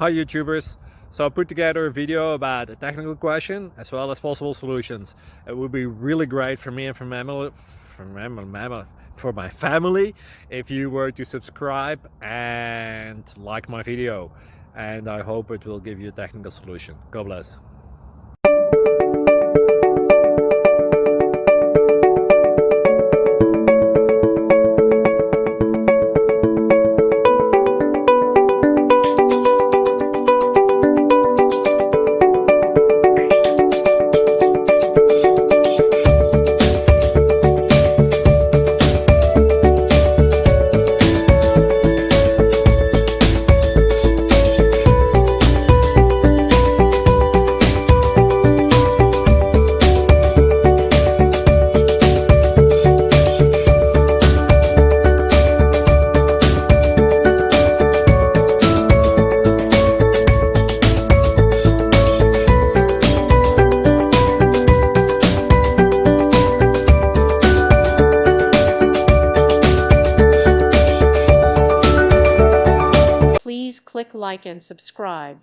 Hi YouTubers! So I put together a video about a technical question as well as possible solutions. It would be really great for me and for my family if you were to subscribe and like my video, and I hope it will give you a technical solution. God bless. Please click like and subscribe.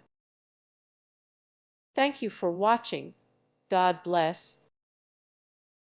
Thank you for watching. God bless.